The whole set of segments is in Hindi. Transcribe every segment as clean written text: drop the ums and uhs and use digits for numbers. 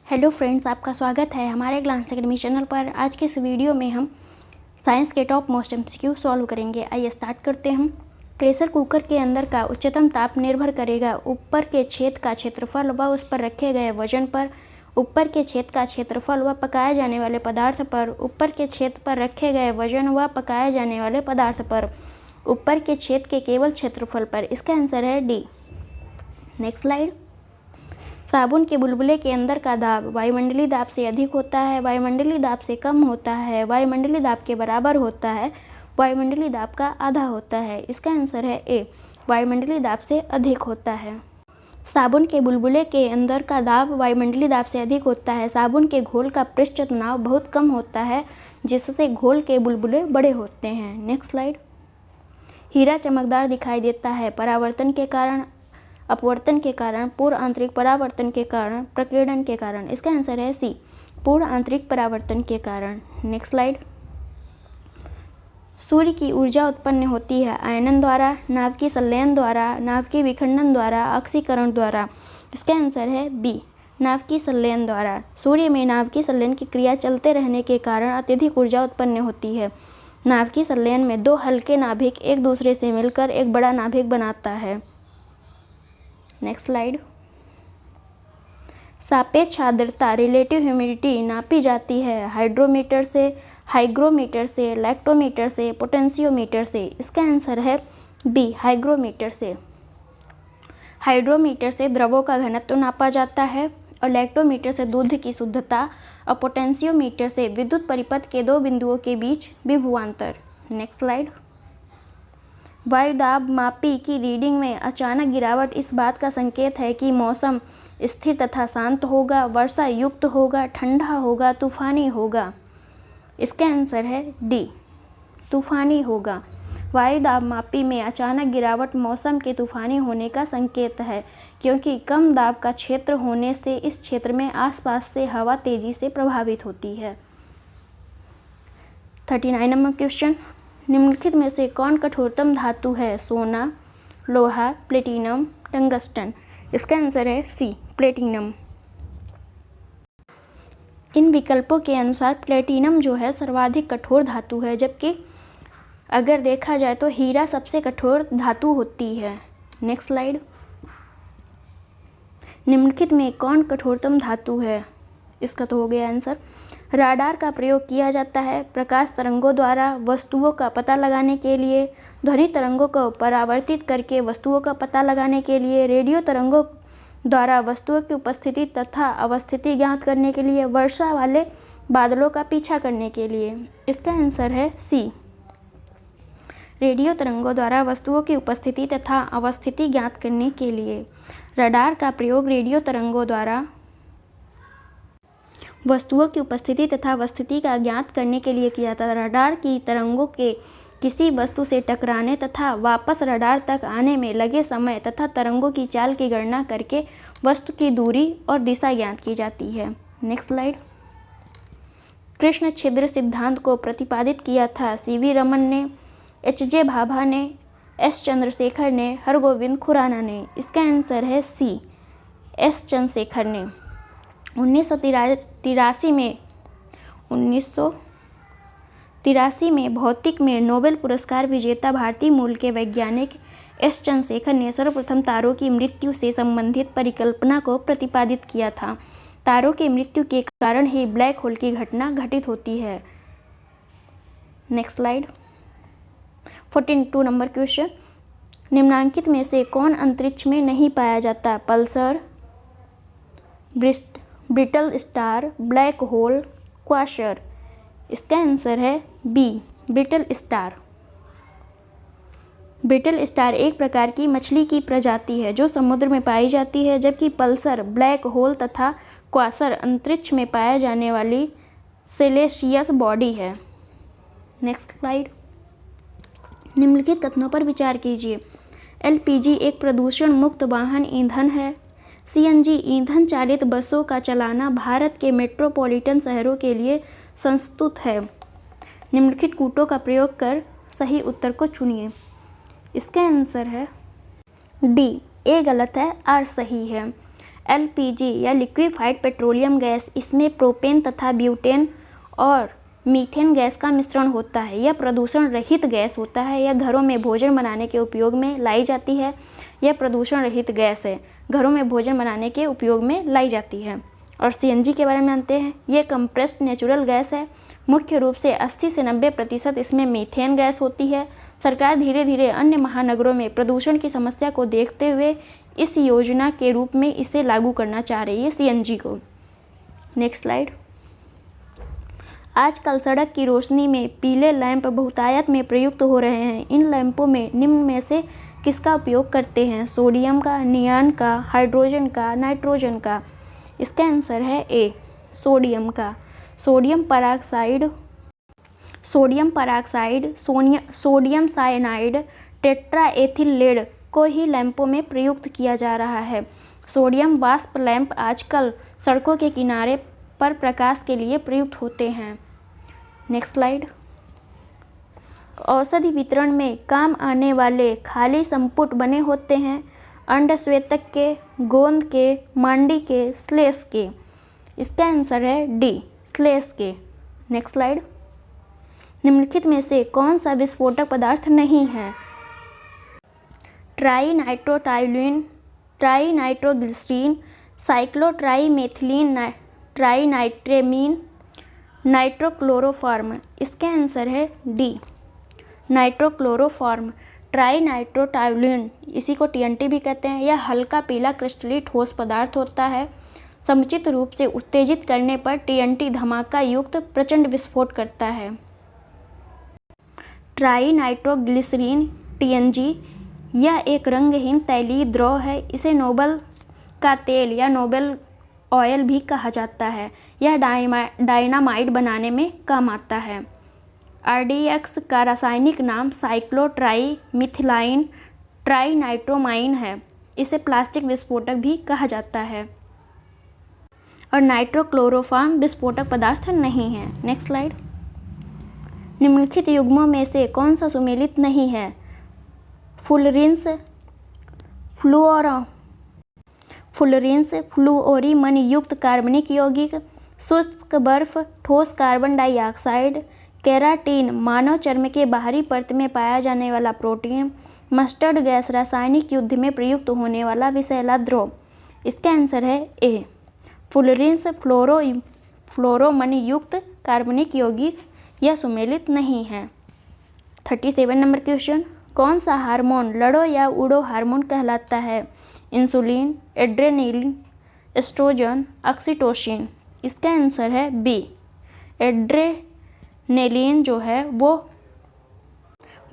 हेलो फ्रेंड्स, आपका स्वागत है हमारे ग्लांस एकेडमी चैनल पर। आज के इस वीडियो में हम साइंस के टॉप मोस्ट एमसीक्यू सॉल्व करेंगे। आइए स्टार्ट करते हैं। प्रेशर कुकर के अंदर का उच्चतम ताप निर्भर करेगा ऊपर के छेद का क्षेत्रफल व उस पर रखे गए वजन पर। ऊपर के छेद का क्षेत्रफल व पकाए जाने वाले पदार्थ पर। ऊपर के छेद पर रखे गए वजन व पकाए जाने वाले पदार्थ पर। ऊपर के छेद के केवल क्षेत्रफल पर। इसका आंसर है डी। Next slide. साबुन के बुलबुले के अंदर का दाब वायुमंडलीय दाब से अधिक होता है, वायुमंडलीय दाब से कम होता है, वायुमंडलीय दाब के बराबर होता है, वायुमंडलीय दाब का आधा होता है। इसका आंसर है ए, वायुमंडलीय दाब से अधिक होता है। साबुन के बुलबुले के अंदर का दाब वायुमंडलीय दाब से अधिक होता है। साबुन के घोल का पृष्ठ तनाव बहुत कम होता है, जिससे घोल के बुलबुले बड़े होते हैं। Next slide. हीरा चमकदार दिखाई देता है परावर्तन के कारण, अपवर्तन के कारण, पूर्ण आंतरिक परावर्तन के कारण, प्रकीर्णन के कारण। इसका आंसर है सी, पूर्ण आंतरिक परावर्तन के कारण। Next slide. सूर्य की ऊर्जा उत्पन्न होती है आयनन द्वारा, नाभिकीय संलयन द्वारा, नाभिकीय विखंडन द्वारा, ऑक्सीकरण द्वारा। इसका आंसर है बी, नाभिकीय संलयन द्वारा। सूर्य में नाभिकीय संलयन की क्रिया चलते रहने के कारण अत्यधिक ऊर्जा उत्पन्न होती है। नाभिकीय संलयन में दो हल्के नाभिक एक दूसरे से मिलकर एक बड़ा नाभिक बनाता है। Next slide. सापेक्ष आर्द्रता रिलेटिव ह्यूमिडिटी नापी जाती है हाइड्रोमीटर से, हाइग्रोमीटर से, लैक्टोमीटर से, पोटेंशियोमीटर से। इसका आंसर है बी, हाइग्रोमीटर से। हाइड्रोमीटर से द्रवों का घनत्व नापा जाता है और लैक्टोमीटर से दूध की शुद्धता और पोटेंशियोमीटर से विद्युत परिपथ के दो बिंदुओं के बीच विभवांतर। Next slide. वायुदाब मापी की रीडिंग में अचानक गिरावट इस बात का संकेत है कि मौसम स्थिर तथा शांत होगा, वर्षा युक्त होगा, ठंडा होगा, तूफानी होगा। इसका आंसर है डी, तूफानी होगा। वायुदाब मापी में अचानक गिरावट मौसम के तूफानी होने का संकेत है, क्योंकि कम दाब का क्षेत्र होने से इस क्षेत्र में आसपास से हवा तेजी से प्रभावित होती है। 39 नंबर क्वेश्चन। निम्नलिखित में से कौन कठोरतम धातु है? सोना, लोहा, प्लेटिनम, टंगस्टन। इसका आंसर है सी, प्लेटिनम। इन विकल्पों के अनुसार प्लेटिनम जो है सर्वाधिक कठोर धातु है, जबकि अगर देखा जाए तो हीरा सबसे कठोर धातु होती है। Next slide. निम्नलिखित में कौन कठोरतम धातु है? इसका तो हो गया आंसर। राडार का प्रयोग किया जाता है प्रकाश तरंगों द्वारा वस्तुओं का पता लगाने के लिए, ध्वनि तरंगों को परावर्तित करके वस्तुओं का पता लगाने के लिए, रेडियो तरंगों द्वारा वस्तुओं की उपस्थिति तथा अवस्थिति ज्ञात करने के लिए, वर्षा वाले बादलों का पीछा करने के लिए। इसका आंसर है सी, रेडियो तरंगों द्वारा वस्तुओं की उपस्थिति तथा अवस्थिति ज्ञात करने के लिए। रडार का प्रयोग रेडियो तरंगों द्वारा वस्तुओं की उपस्थिति तथा अवस्थिति का ज्ञात करने के लिए किया जाता है। रडार की तरंगों के किसी वस्तु से टकराने तथा वापस रडार तक आने में लगे समय तथा तरंगों की चाल की गणना करके वस्तु की दूरी और दिशा ज्ञात की जाती है। Next slide. कृष्ण छिद्र सिद्धांत को प्रतिपादित किया था सीवी रमन ने, एच.जे. भाभा ने, एस. चंद्रशेखर ने, हरगोविंद खुराना ने। इसका आंसर है सी, एस. चंद्रशेखर ने। 1983 में भौतिक में नोबेल पुरस्कार विजेता भारतीय मूल के वैज्ञानिक एस. चंद्रशेखर ने सर्वप्रथम तारों की मृत्यु से संबंधित परिकल्पना को प्रतिपादित किया था। तारों की मृत्यु के कारण ही ब्लैक होल की घटना घटित होती है। Next slide. 42 नंबर क्वेश्चन। निम्नांकित में से कौन अंतरिक्ष में नहीं पाया जाता? Pulsar, brittle star, black hole, quasar. इसका आंसर है B, brittle star. Brittle star एक प्रकार की मछली की प्रजाति है जो समुद्र में पाई जाती है, जबकि पल्सर, ब्लैक होल तथा क्वासर अंतरिक्ष में पाया जाने वाली सेलेसियस बॉडी है। Next slide. निम्नलिखित कथनों पर विचार कीजिए। एलपीजी एक प्रदूषण मुक्त वाहन ईंधन है। सीएनजी ईंधन चालित बसों का चलाना भारत के मेट्रोपॉलिटन शहरों के लिए संस्तुत है। निम्नलिखित कूटों का प्रयोग कर सही उत्तर को चुनिए। इसका आंसर है डी, ए गलत है, आर सही है। एलपीजी या लिक्विफाइड पेट्रोलियम गैस, इसमें प्रोपेन तथा ब्यूटेन और मीथेन गैस का मिश्रण होता है। यह प्रदूषण रहित गैस होता है। यह घरों में भोजन बनाने के उपयोग में लाई जाती है। यह प्रदूषण रहित गैस है, घरों में भोजन बनाने के उपयोग में लाई जाती है। और सीएनजी के बारे में जानते हैं। यह कंप्रेस्ड नेचुरल गैस है। मुख्य रूप से 80 से 90% इसमें मीथेन गैस होती है। सरकार धीरे धीरे अन्य महानगरों में प्रदूषण की समस्या को देखते हुए इस योजना के रूप में इसे लागू करना चाह रही है, सीएनजी को। Next slide. आजकल सड़क की रोशनी में पीले लैंप बहुतायत में प्रयुक्त हो रहे हैं। इन लैंपों में निम्न में से किसका उपयोग करते हैं? सोडियम का, नियॉन का, हाइड्रोजन का, नाइट्रोजन का। इसका आंसर है ए, सोडियम का। Sodium peroxide, sodium cyanide, tetraethyl lead को ही लैंपों में प्रयुक्त किया जा रहा है। सोडियम वाष्प लैंप आजकल सड़कों के किनारे पर प्रकाश के लिए प्रयुक्त होते हैं। Next slide. औषधि वितरण में काम आने वाले खाली संपुट बने होते हैं अंडस्वेतक के, गोंद के, मांडी के, श्लेष के। इसका आंसर है डी, श्लेष के। Next slide. निम्नलिखित में से कौन सा विस्फोटक पदार्थ नहीं है? ट्राईनाइट्रोटाइलुइन, ट्राईनाइट्रोग्लिसरीन, साइक्लोट्राईमेथिलीन, ट्राईनाइट्रेमीन, नाइट्रोक्लोरोफॉर्म। इसका आंसर है डी, नाइट्रोक्लोरोफॉर्म। ट्राईनाइट्रोटाइलुइन, इसी को टीएनटी भी कहते हैं। यह हल्का पीला क्रिस्टलीय ठोस पदार्थ होता है। समुचित रूप से उत्तेजित करने पर टीएनटी धमाका युक्त प्रचंड विस्फोट करता है। ट्राईनाइट्रोग्लिसरीन, टीएनजी, यह एक रंगहीन तैलीय द्रव है। इसे नोबल का तेल या नोबल ऑयल भी कहा जाता है। यह डायनामाइट बनाने में काम आता है। आरडीएक्स का रासायनिक नाम साइक्लोट्राईमिथिलाइन ट्राईनाइट्रोमाइन है। इसे प्लास्टिक विस्फोटक भी कहा जाता है। और नाइट्रोक्लोरोफॉर्म विस्फोटक पदार्थ नहीं है। Next slide. निम्नलिखित युग्मों में से कौन सा सुमेलित नहीं है? फुलरिन्स, फ्लूओरीमन युक्त कार्बनिक यौगिक, शुष्क बर्फ, ठोस कार्बन डाइऑक्साइड, केराटिन, मानव चर्म के बाहरी परत में पाया जाने वाला प्रोटीन, मस्टर्ड गैस, रासायनिक युद्ध में प्रयुक्त होने वाला विषैला द्रव। इसका आंसर है ए, फुलरिन्स, फ्लोरोमन युक्त कार्बनिक यौगिक। यह सुमेलित नहीं है। 37 नंबर क्वेश्चन। कौन सा हार्मोन लड़ो या उड़ो हार्मोन कहलाता है? Insulin, adrenaline, oestrogen, oxytocin. इसका आंसर है बी, एड्रेनलिन जो है वो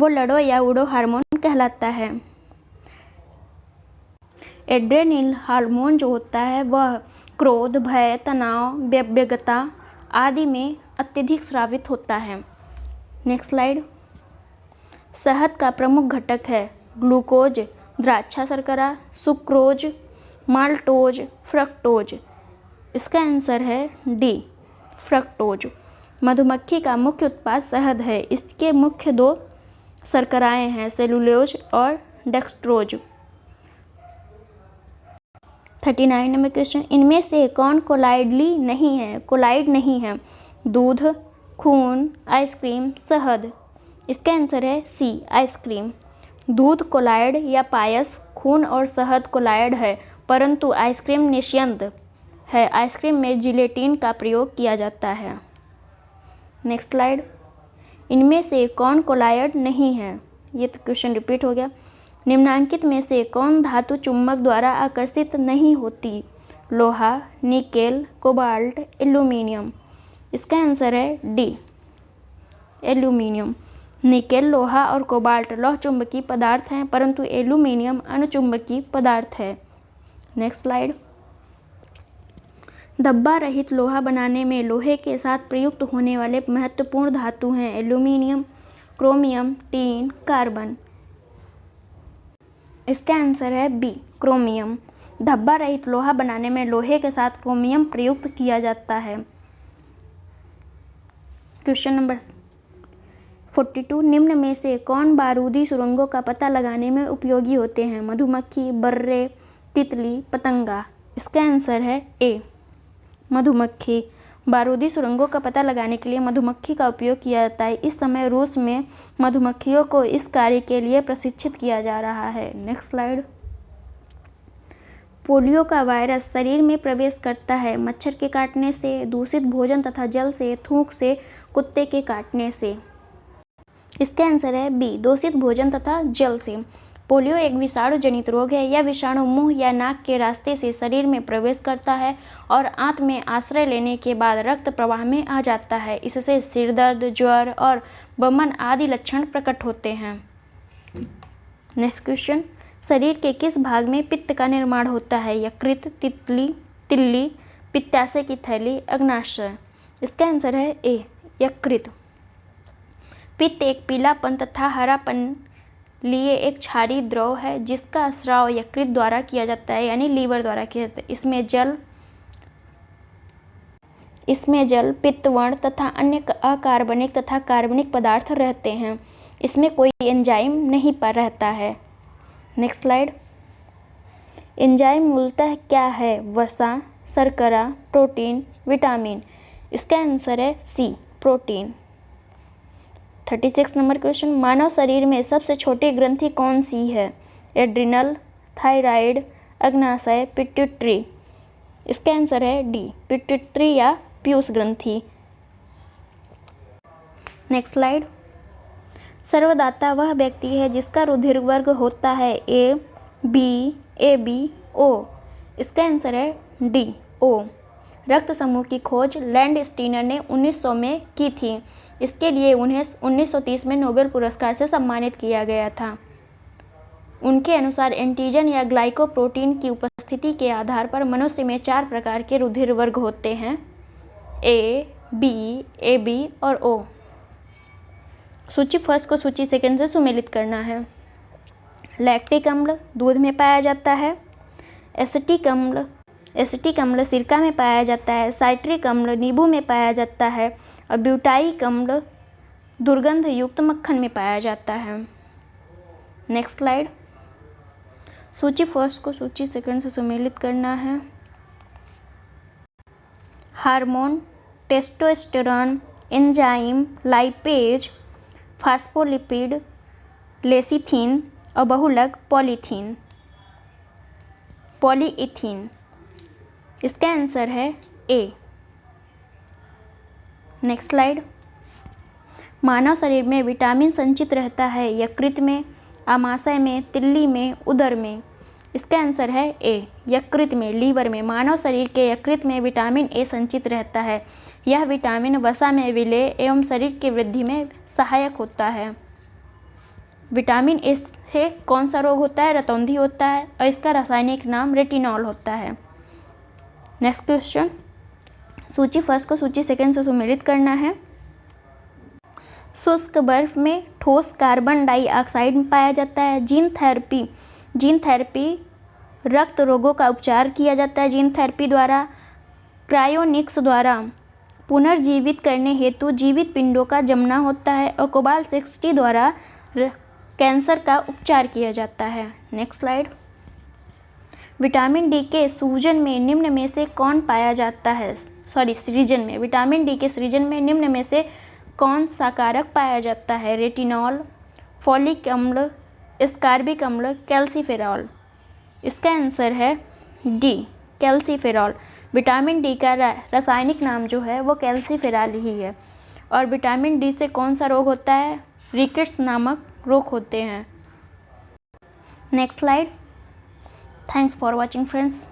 लड़ो या उड़ो हार्मोन कहलाता है। एड्रेनलिन हार्मोन जो होता है वह क्रोध, भय, तनाव, व्यग्रता आदि में अत्यधिक स्रावित होता है। Next slide. शहद का प्रमुख घटक है ग्लूकोज, द्राक्षा शर्करा, सुक्रोज, माल्टोज, फ्रक्टोज। इसका आंसर है डी, फ्रक्टोज। मधुमक्खी का मुख्य उत्पाद शहद है। इसके मुख्य दो शर्कराएं हैं, सेलुलोज और डेक्सट्रोज। 39 number question. इनमें से कौन कोलाइड नहीं है? दूध, खून, आइसक्रीम, शहद। इसका आंसर है सी, आइसक्रीम। दूध कोलाइड या पायस, खून और शहद कोलाइड है, परंतु आइसक्रीम निषिद्ध है। आइसक्रीम में जिलेटिन का प्रयोग किया जाता है। Next slide. इनमें से कौन कोलाइड नहीं है? ये तो क्वेश्चन रिपीट हो गया। निम्नांकित में से कौन धातु चुंबक द्वारा आकर्षित नहीं होती? लोहा, निकेल, कोबाल्ट, एल्यूमीनियम। इसका आंसर है डी, एल्यूमीनियम। निकेल, लोहा और कोबाल्ट लौह चुंबकीय पदार्थ हैं, परंतु एल्यूमीनियम अणुचुंबकीय पदार्थ है। Next slide. धब्बा रहित लोहा बनाने में लोहे के साथ प्रयुक्त होने वाले महत्वपूर्ण धातु हैं एल्यूमीनियम, क्रोमियम, टीन, कार्बन। इसका आंसर है बी, क्रोमियम। धब्बा रहित लोहा बनाने में लोहे के साथ क्रोमियम प्रयुक्त किया जाता है। Question number 42। निम्न में से कौन बारूदी सुरंगों का पता लगाने में उपयोगी होते हैं? मधुमक्खी, बर्रे, तितली, पतंगा। इसका आंसर है ए मधुमक्खी। बारूदी सुरंगों का पता लगाने के लिए मधुमक्खी का उपयोग किया जाता है। इस समय रूस में मधुमक्खियों को इस कार्य के लिए प्रशिक्षित किया जा रहा है। Next slide. पोलियो का वायरस शरीर में प्रवेश करता है मच्छर के काटने से, दूषित भोजन तथा जल से, थूक से, कुत्ते के काटने से। इसका आंसर है बी दूषित भोजन तथा जल से। पोलियो एक विषाणु जनित रोग है। यह विषाणु मुंह या नाक के रास्ते से शरीर में प्रवेश करता है और आंत में आश्रय लेने के बाद रक्त प्रवाह में आ जाता है। इससे सिर दर्द, ज्वर और बमन आदि लक्षण प्रकट होते हैं। Next question. शरीर के किस भाग में पित्त का निर्माण होता है? यकृत, तिल्ली, पित्ताशय की थैली, अग्नाशय। इसका आंसर है ए यकृत। पित्त एक पीलापन तथा हरापन लिए एक क्षारीय द्रव है जिसका स्राव यकृत द्वारा किया जाता है, यानी लीवर द्वारा किया जाता है। इसमें जल, पित्तवर्ण तथा अन्य अकार्बनिक तथा कार्बनिक पदार्थ रहते हैं। इसमें कोई एंजाइम नहीं रहता है। Next slide. एंजाइम मूलतः क्या है? वसा, शर्करा, प्रोटीन, विटामिन। इसका आंसर है सी प्रोटीन। 36 number question. मानव शरीर में सबसे छोटी ग्रंथि कौन सी है? एड्रिनल, थायराइड, अग्नाशय, पिट्यूटरी। इसका आंसर है डी पिट्यूटरी या पीयूष ग्रंथि। Next slide. सर्वदाता वह व्यक्ति है जिसका रुधिर वर्ग होता है ए बी, ए बी, ओ। इसका आंसर है डी ओ। रक्त समूह की खोज लैंड स्टीनर ने 1900 में की थी। इसके लिए उन्हें 1930 में नोबेल पुरस्कार से सम्मानित किया गया था। उनके अनुसार एंटीजन या ग्लाइकोप्रोटीन की उपस्थिति के आधार पर मनुष्य में 4 प्रकार के रुधिर वर्ग होते हैं ए बी और ओ। सूची फर्स्ट को सूची सेकंड से सुमेलित करना है। लैक्टिक अम्ल दूध में पाया जाता है। एसिटिक अम्ल सिरका में पाया जाता है। साइट्रिक अम्ल नींबू में पाया जाता है और ब्यूटाइक अम्ल दुर्गंध युक्त मक्खन में पाया जाता है। Next slide. सूची फर्स्ट को सूची सेकंड से सुमेलित करना है। Hormone, testosterone, enzyme, lipase, phospholipid, lecithin और बहुलक पॉलीइथीन। इसका आंसर है ए। Next slide. मानव शरीर में विटामिन संचित रहता है यकृत में, आमाशय में, तिल्ली में, उदर में। इसका आंसर है ए यकृत में, लीवर में। मानव शरीर के यकृत में विटामिन ए संचित रहता है। यह विटामिन वसा में विलय एवं शरीर की वृद्धि में सहायक होता है। विटामिन ए से कौन सा रोग होता है? रतौंधी होता है और इसका रासायनिक नाम रेटिनॉल होता है। Next question. सूची फर्स्ट को सूची सेकंड से सुमेलित करना है। शुष्क बर्फ में ठोस कार्बन डाइऑक्साइड पाया जाता है। जीन थेरेपी रक्त रोगों का उपचार किया जाता है। जीन थेरेपी द्वारा क्रायोनिक्स द्वारा पुनर्जीवित करने हेतु जीवित पिंडों का जमना होता है और कोबाल्ट-60 द्वारा कैंसर का उपचार किया जाता है। Next slide. विटामिन डी के सूजन में निम्न में से कौन पाया जाता है? सृजन में। विटामिन डी के सृजन में निम्न में से कौन सा कारक पाया जाता है? रेटिनॉल, फॉलिक अम्ल, एस्कॉर्बिक अम्ल, कैल्सीफेरॉल। इसका आंसर है डी कैल्सीफेरॉल। विटामिन डी का रासायनिक नाम जो है वो कैल्सीफेरॉल ही है। और विटामिन डी से कौन सा रोग होता है? रिकेट्स नामक रोग होते हैं। Next slide. Thanks for watching friends.